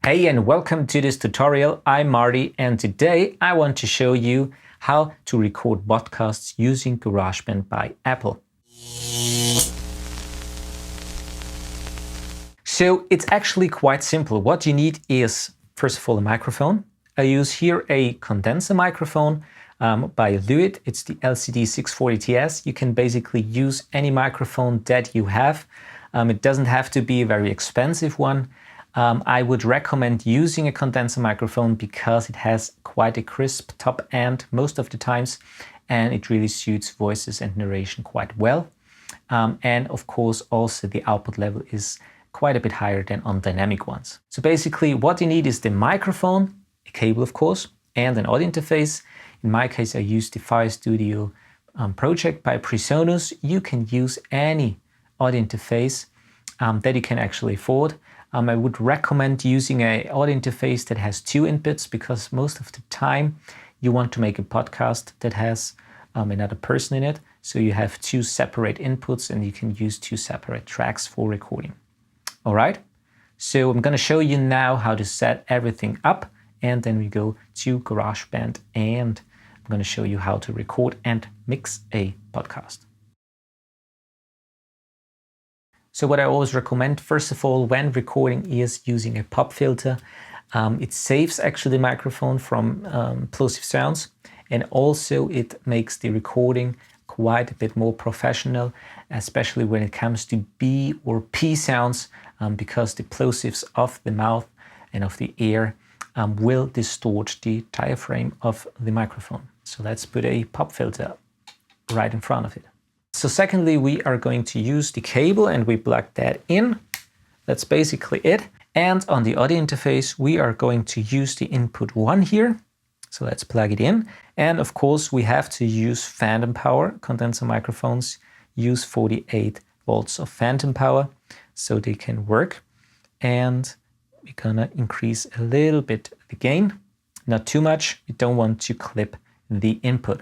Hey and welcome to this tutorial. I'm Marty and today I want to show you how to record podcasts using GarageBand by Apple. So it's actually quite simple. What you need is, first of all, a microphone. I use here a condenser microphone by Lewitt. It's the LCD640TS. You can basically use any microphone that you have. It doesn't have to be a very expensive one. I would recommend using a condenser microphone because it has quite a crisp top end most of the times, and it really suits voices and narration quite well. And of course, also the output level is quite a bit higher than on dynamic ones. So basically what you need is the microphone, a cable of course, and an audio interface. In my case, I use the Fire Studio project by PreSonus. You can use any audio interface that you can actually afford. I would recommend using an audio interface that has two inputs because most of the time you want to make a podcast that has another person in it. So you have two separate inputs and you can use two separate tracks for recording. All right, so I'm going to show you now how to set everything up, and then we go to GarageBand and I'm going to show you how to record and mix a podcast. So what I always recommend, first of all, when recording is using a pop filter. It saves actually the microphone from plosive sounds, and also it makes the recording quite a bit more professional, especially when it comes to B or P sounds, because the plosives of the mouth and of the air will distort the diaphragm of the microphone. So let's put a pop filter right in front of it. So secondly, we are going to use the cable and we plug that in. That's basically it. And on the audio interface, we are going to use the input 1 here. So let's plug it in. And of course, we have to use phantom power. Condenser microphones use 48 volts of phantom power so they can work. And we're gonna increase a little bit the gain, not too much. You don't want to clip the input.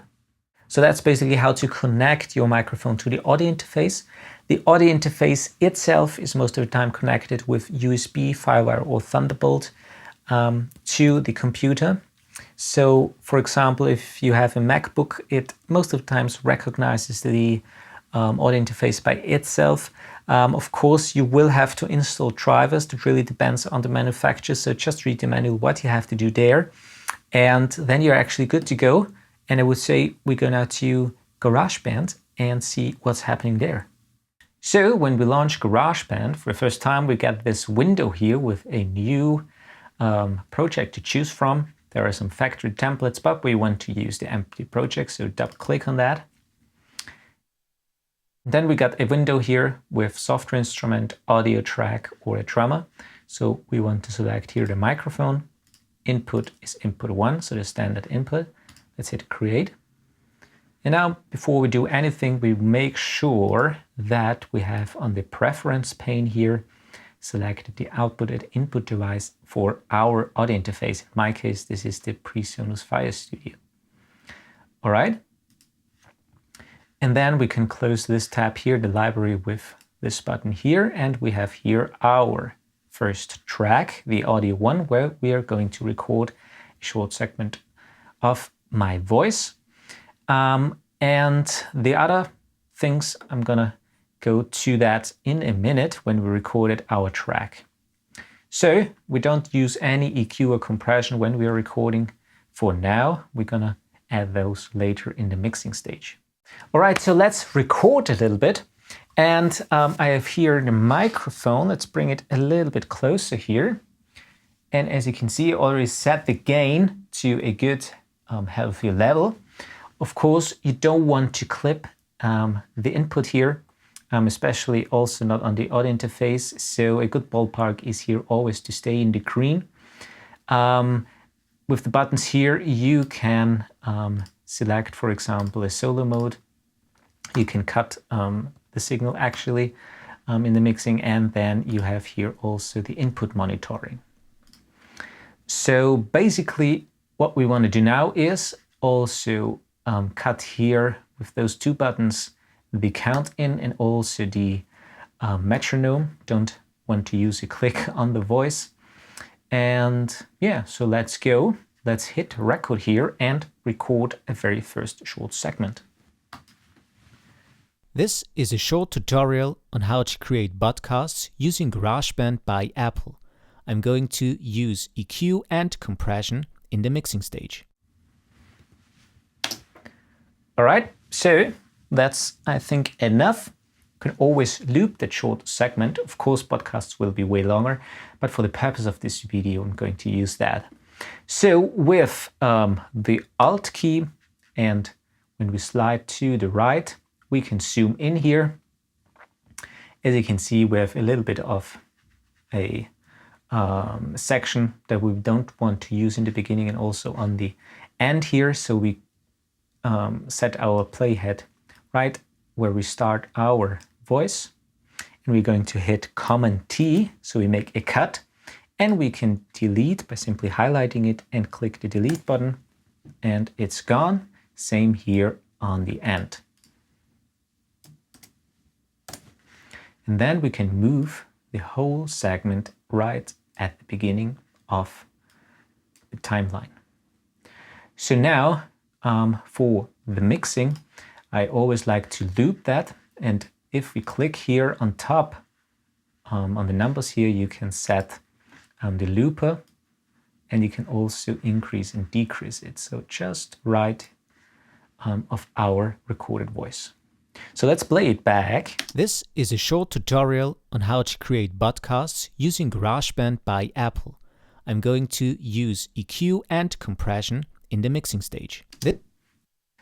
So that's basically how to connect your microphone to the audio interface. The audio interface itself is most of the time connected with USB, Firewire or Thunderbolt to the computer. So for example, if you have a MacBook, it most of the times recognizes the audio interface by itself. Of course, you will have to install drivers. That really depends on the manufacturer. So just read the manual what you have to do there. And then you're actually good to go. And I would say we go now to GarageBand and see what's happening there. So when we launch GarageBand for the first time, we get this window here with a new project to choose from. There are some factory templates, but we want to use the empty project, so double click on that. Then we got a window here with software instrument, audio track, or a drummer. So we want to select here the microphone. Input is input 1, so the standard input. Let's hit create. And now before we do anything, we make sure that we have on the preference pane here selected the output and input device for our audio interface. In my case, this is the PreSonus Fire Studio. All right. And then we can close this tab here, the library, with this button here. And we have here our first track, the audio 1, where we are going to record a short segment of my voice. And the other things, I'm gonna go to that in a minute when we recorded our track. So we don't use any EQ or compression when we are recording for now. We're gonna add those later in the mixing stage. All right, so let's record a little bit. And I have here the microphone. Let's bring it a little bit closer here. And as you can see, I already set the gain to a good healthy level. Of course, you don't want to clip the input here, especially also not on the audio interface. So a good ballpark is here always to stay in the green. With the buttons here, you can select, for example, a solo mode. You can cut the signal actually in the mixing, and then you have here also the input monitoring. So basically, what we want to do now is also cut here with those two buttons the count in and also the metronome. Don't want to use a click on the voice. And yeah, so let's go. Let's hit record here and record a very first short segment. This is a short tutorial on how to create podcasts using GarageBand by Apple. I'm going to use EQ and compression in the mixing stage. All right, so that's, I think, enough. You can always loop that short segment. Of course, podcasts will be way longer, but for the purpose of this video, I'm going to use that. So with the Alt key, and when we slide to the right, we can zoom in here. As you can see, we have a little bit of a section that we don't want to use in the beginning and also on the end here. So we set our playhead right where we start our voice, and we're going to hit Command T, so we make a cut, and we can delete by simply highlighting it and click the delete button, and it's gone. Same here on the end. And then we can move the whole segment right at the beginning of the timeline. So now for the mixing, I always like to loop that. And if we click here on top, on the numbers here, you can set the looper, and you can also increase and decrease it. So just right of our recorded voice. So let's play it back. This is a short tutorial on how to create podcasts using GarageBand by Apple. I'm going to use EQ and compression in the mixing stage.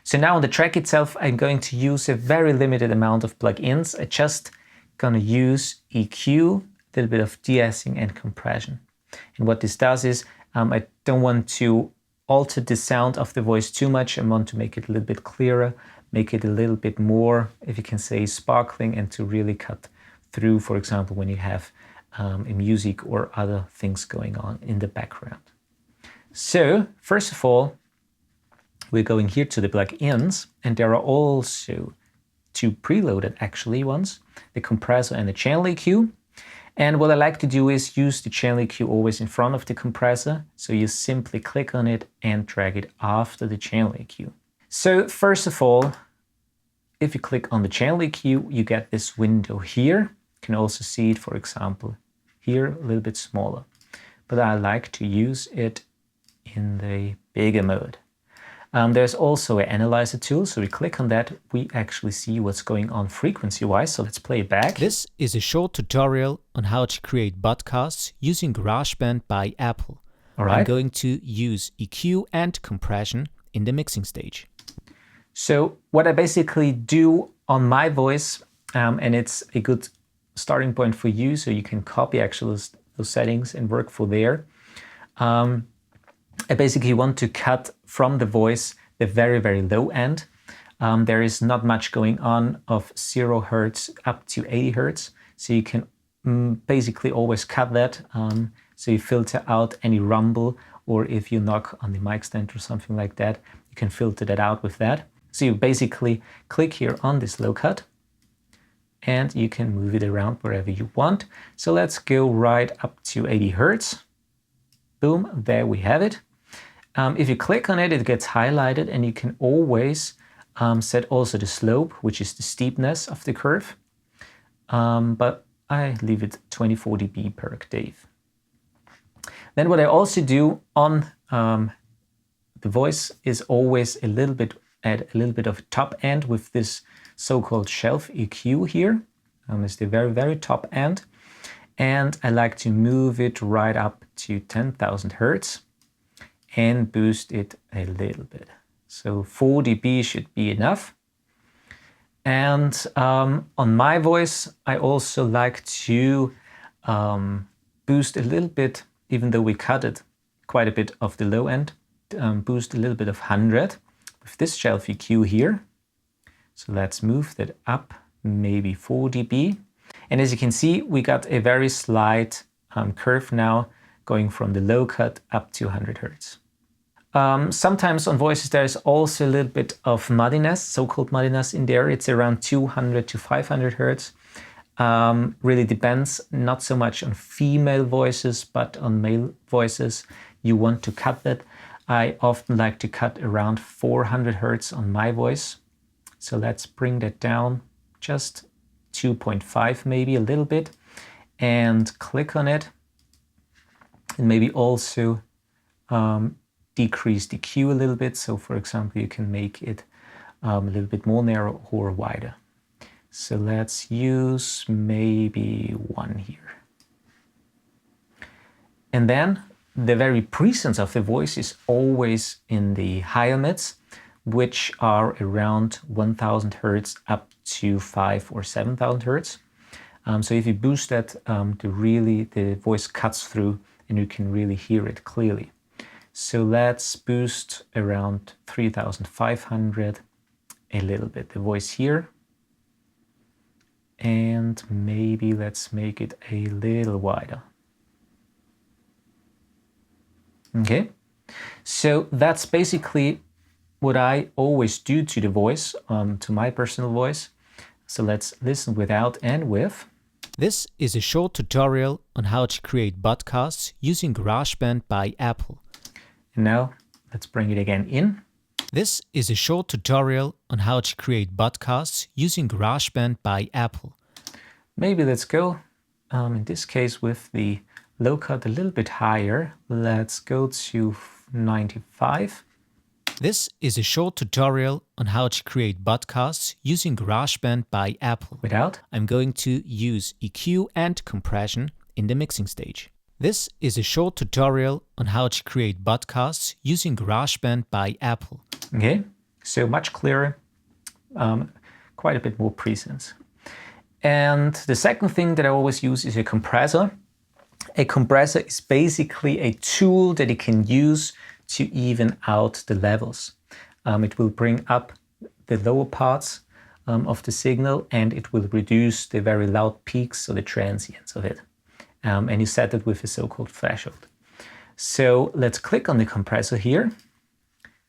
So now on the track itself, I'm going to use a very limited amount of plugins. I just gonna use EQ, a little bit of de-essing and compression. And what this does is, I don't want to alter the sound of the voice too much. I want to make it a little bit clearer, make it a little bit more, if you can say, sparkling, and to really cut through, for example, when you have a music or other things going on in the background. So first of all, we're going here to the plugins, and there are also two preloaded actually ones, the compressor and the channel EQ. And what I like to do is use the channel EQ always in front of the compressor. So you simply click on it and drag it after the channel EQ. So first of all, if you click on the channel EQ, you get this window here. You can also see it, for example, here a little bit smaller. But I like to use it in the bigger mode. There's also an analyzer tool, so we click on that, we actually see what's going on frequency-wise, so let's play it back. This is a short tutorial on how to create podcasts using GarageBand by Apple. All right. I'm going to use EQ and compression in the mixing stage. So what I basically do on my voice, and it's a good starting point for you, so you can copy actually those settings and work for there. I basically want to cut from the voice the very, very low end. There is not much going on of 0 Hertz up to 80 Hertz. So you can basically always cut that. So you filter out any rumble, or if you knock on the mic stand or something like that, you can filter that out with that. So you basically click here on this low cut, and you can move it around wherever you want. So let's go right up to 80 Hertz. Boom, there we have it. If you click on it, it gets highlighted, and you can always set also the slope, which is the steepness of the curve. But I leave it 24 dB per octave. Then what I also do on the voice is always add a little bit of top end with this so-called shelf EQ here. It's the very, very top end. And I like to move it right up to 10,000 Hertz and boost it a little bit. So 4 dB should be enough. And on my voice, I also like to boost a little bit, even though we cut it quite a bit of the low end, boost a little bit of 100 with this shelf EQ here. So let's move that up maybe 4 dB. And as you can see, we got a very slight curve now going from the low cut up to 100 Hertz. Sometimes on voices there is also a little bit of muddiness, so-called muddiness in there. It's around 200 to 500 Hertz. really depends not so much on female voices, but on male voices. You want to cut that. I often like to cut around 400 Hertz on my voice. So let's bring that down just 2.5, maybe a little bit, and click on it. And maybe also decrease the Q a little bit. So for example, you can make it a little bit more narrow or wider. So let's use maybe 1 here. And then the very presence of the voice is always in the higher mids, which are around 1000 Hertz up to 5 or 7000 Hertz. So if you boost that, the voice cuts through and you can really hear it clearly. So let's boost around 3500 a little bit, the voice here. And maybe let's make it a little wider. Okay, so that's basically what I always do to the voice, to my personal voice. So let's listen without and with. This is a short tutorial on how to create podcasts using GarageBand by Apple. And now let's bring it again in. This is a short tutorial on how to create podcasts using GarageBand by Apple. Maybe let's go, in this case, with the low cut a little bit higher. Let's go to 95. This is a short tutorial on how to create podcasts using GarageBand by Apple. Without? I'm going to use EQ and compression in the mixing stage. This is a short tutorial on how to create podcasts using GarageBand by Apple. Okay, so much clearer, quite a bit more presence. And the second thing that I always use is a compressor. A compressor is basically a tool that you can use to even out the levels. It will bring up the lower parts of the signal, and it will reduce the very loud peaks, so the transients of it. And you set it with a so-called threshold. So let's click on the compressor here.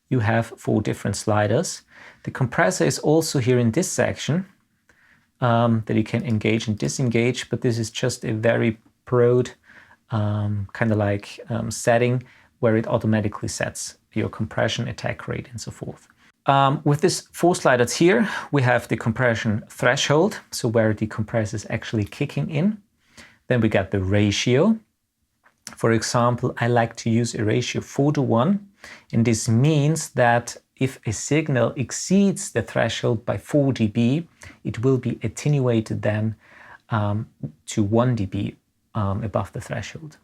You have 4 different sliders. The compressor is also here in this section that you can engage and disengage, but this is just a very broad kind of like setting where it automatically sets your compression, attack rate, and so forth. With these 4 sliders here, we have the compression threshold, so where the compressor is actually kicking in. Then we got the ratio. For example, I like to use a ratio 4:1, and this means that if a signal exceeds the threshold by 4 dB, it will be attenuated then to 1 dB above the threshold.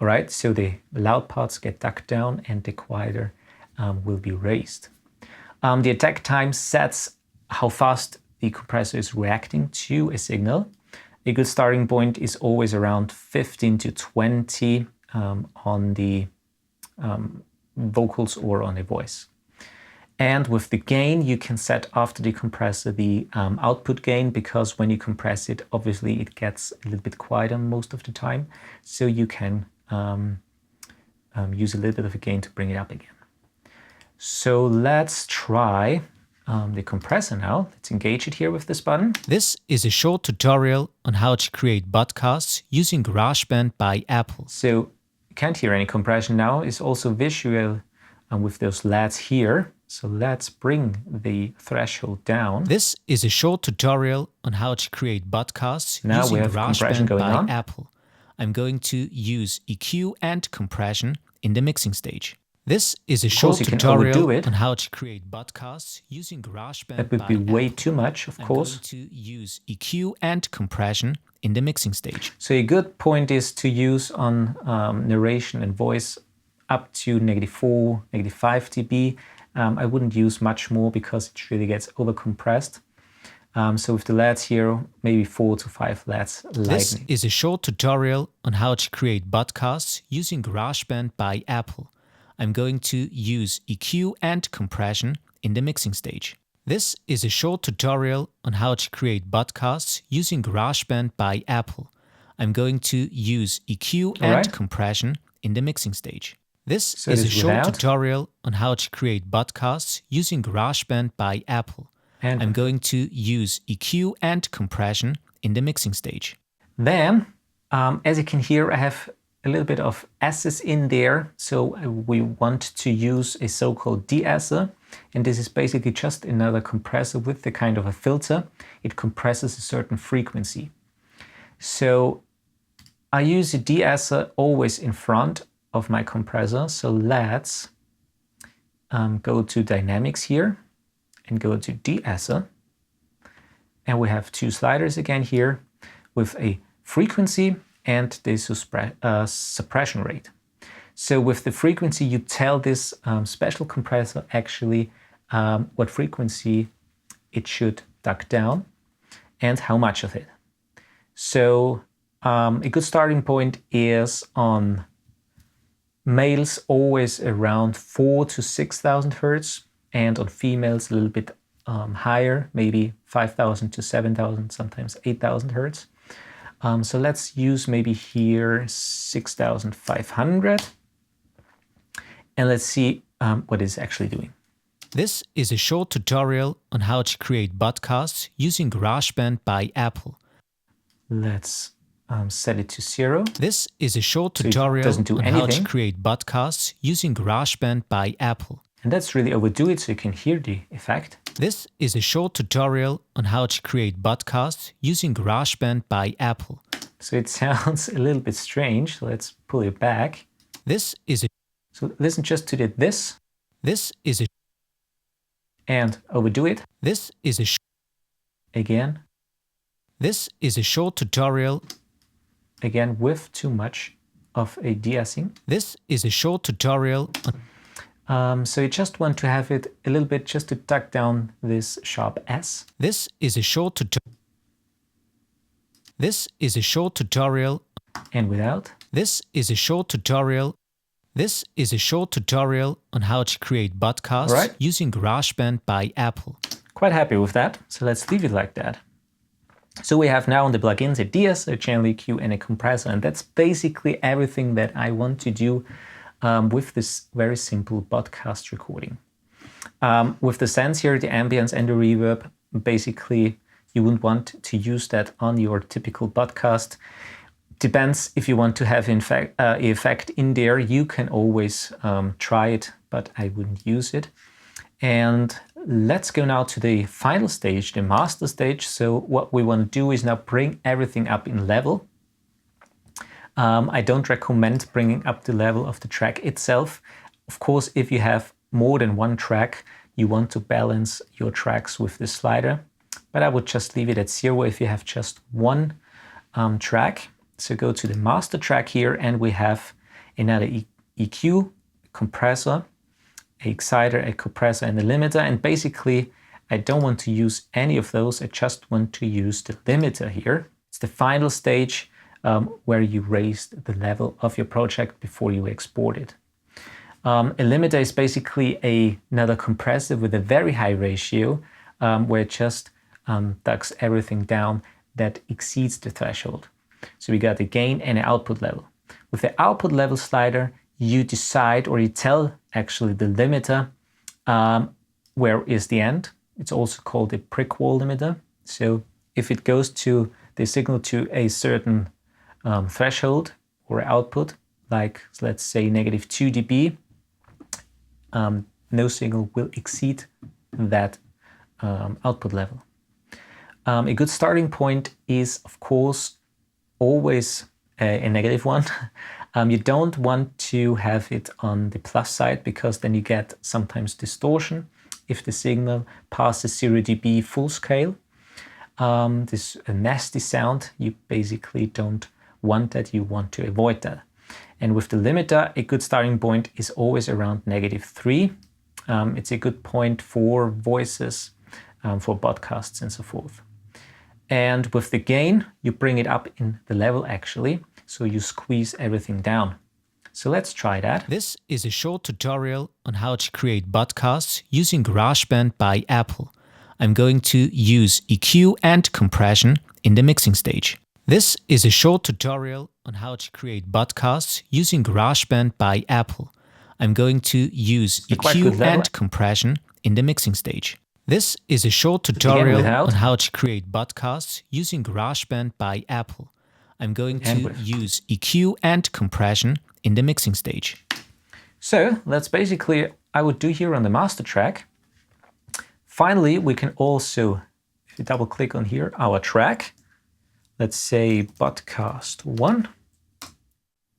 All right, so the loud parts get ducked down and the quieter will be raised. The attack time sets how fast the compressor is reacting to a signal. A good starting point is always around 15 to 20 on the vocals or on a voice. And with the gain, you can set after the compressor the output gain, because when you compress it, obviously it gets a little bit quieter most of the time. So you can use a little bit of a gain to bring it up again. So let's try the compressor now. Let's engage it here with this button. This is a short tutorial on how to create podcasts using GarageBand by Apple. So you can't hear any compression now. It's also visual with those LEDs here. So let's bring the threshold down. This is a short tutorial on how to create podcasts now using we have compression GarageBand going by on. Apple. I'm going to use EQ and compression in the mixing stage. This is a short tutorial on how to create podcasts using GarageBand That would by be way Apple. too much, of course. I'm going to use EQ and compression in the mixing stage. So a good point is to use on narration and voice up to -4, -5 dB. I wouldn't use much more because it really gets overcompressed. So with the LEDs here, maybe 4 to 5 LEDs lightning. This is a short tutorial on how to create podcasts using GarageBand by Apple. I'm going to use EQ and compression in the mixing stage. This is a short tutorial on how to create podcasts using GarageBand by Apple. I'm going to use EQ and compression in the mixing stage. This is a short tutorial on how to create podcasts using GarageBand by Apple. And I'm going to use EQ and compression in the mixing stage. Then, as you can hear, I have a little bit of S's in there. So we want to use a so-called de-esser. And this is basically just another compressor with the kind of a filter. It compresses a certain frequency. So I use a de-esser always in front of my compressor. So let's go to Dynamics here and go to de-esser. And we have two sliders again here with a frequency and the suppression rate. So with the frequency, you tell this special compressor actually what frequency it should duck down and how much of it. So a good starting point is on males always around 4,000 to 6,000 Hertz, and on females a little bit higher, maybe 5,000 to 7,000, sometimes 8,000 Hertz. So let's use maybe here 6,500, and let's see what it's actually doing. This is a short tutorial on how to create podcasts using GarageBand by Apple. Let's set it to 0. This is a short tutorial on how to create podcasts using GarageBand by Apple. And that's really overdo it so you can hear the effect. This is a short tutorial on how to create podcasts using GarageBand by Apple. So it sounds a little bit strange. So let's pull it back. This is a... So listen just to this. This is a... And overdo it. This is a... Again. This is a short tutorial. Again, with too much of a de-essing. This is a short tutorial. So you just want to have it a little bit just to tuck down this sharp S. This is a short tutorial. This is a short tutorial. And without. This is a short tutorial. This is a short tutorial on how to create podcasts using GarageBand by Apple. Quite happy with that. So let's leave it like that. So we have now on the plugins a de-esser, a channel EQ, and a compressor. And that's basically everything that I want to do with this very simple podcast recording. With the sense here, the ambience and the reverb, basically you wouldn't want to use that on your typical podcast. Depends if you want to have an effect in there, you can always try it, but I wouldn't use it. And let's go now to the final stage, the master stage. So what we want to do is now bring everything up in level. I don't recommend bringing up the level of the track itself. Of course, if you have more than one track, you want to balance your tracks with the slider. But I would just leave it at 0 if you have just one track. So go to the master track here, and we have another EQ, compressor, a exciter, a compressor, and a limiter. And basically, I don't want to use any of those. I just want to use the limiter here. It's the final stage where you raise the level of your project before you export it. A limiter is basically another compressor with a very high ratio where it just ducks everything down that exceeds the threshold. So we got a gain and an output level. With the output level slider, you decide, or you tell actually the limiter where is the end. It's also called a brick wall limiter. So if it goes to the signal to a certain threshold or output, like let's say -2 dB, no signal will exceed that output level. A good starting point is, of course, always a negative one. You don't want to have it on the plus side, because then you get sometimes distortion if the signal passes 0 dB full scale. This nasty sound, you basically don't want that, you want to avoid that. And with the limiter, a good starting point is always around -3. It's a good point for voices, for podcasts and so forth. And with the gain, you bring it up in the level actually, so you squeeze everything down. So let's try that. This is a short tutorial on how to create podcasts using GarageBand by Apple. I'm going to use EQ and compression in the mixing stage. This is a short tutorial on how to create podcasts using GarageBand by Apple. I'm going to use EQ and compression in the mixing stage. This is a short tutorial without. on how to create podcasts using GarageBand by Apple. I'm going to use EQ and compression in the mixing stage. So that's basically I would do here on the master track. Finally, we can also, if you double click on here, our track, let's say podcast 1.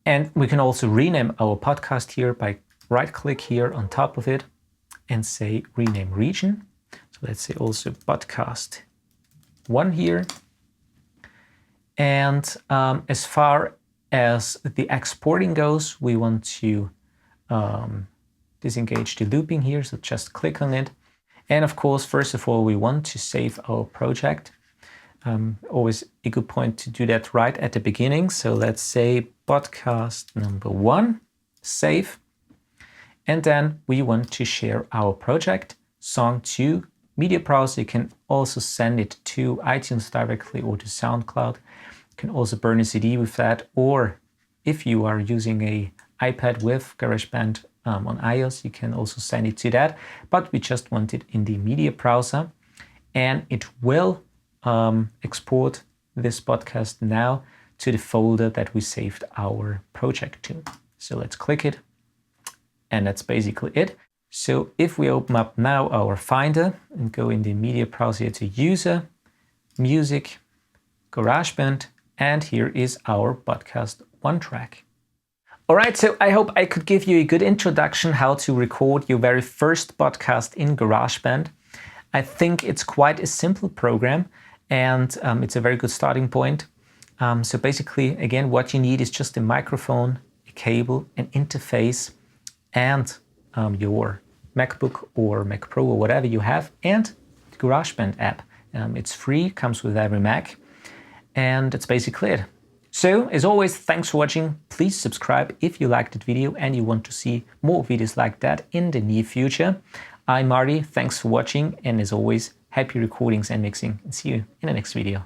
And we can also rename our podcast here by right click here on top of it and say rename region. So let's say also podcast 1 here. And as far as the exporting goes, we want to disengage the looping here. So just click on it. And of course, first of all, we want to save our project. Always a good point to do that right at the beginning. So let's say podcast number 1, save. And then we want to share our project, song to media browser. You can also send it to iTunes directly or to SoundCloud. You can also burn a CD with that. Or if you are using a iPad with GarageBand on iOS, you can also send it to that. But we just want it in the media browser. And it will export this podcast now to the folder that we saved our project to. So let's click it, and that's basically it. So if we open up now our Finder and go in the media browser to User, Music, GarageBand, and here is our podcast 1 track. All right, so I hope I could give you a good introduction how to record your very first podcast in GarageBand. I think it's quite a simple program, and it's a very good starting point. So basically, again, what you need is just a microphone, a cable, an interface, and your MacBook or Mac Pro or whatever you have, and the GarageBand app. It's free, comes with every Mac, and that's basically it. So, as always, thanks for watching. Please subscribe if you liked the video and you want to see more videos like that in the near future. I'm Marty, thanks for watching, and as always, happy recordings and mixing, and see you in the next video.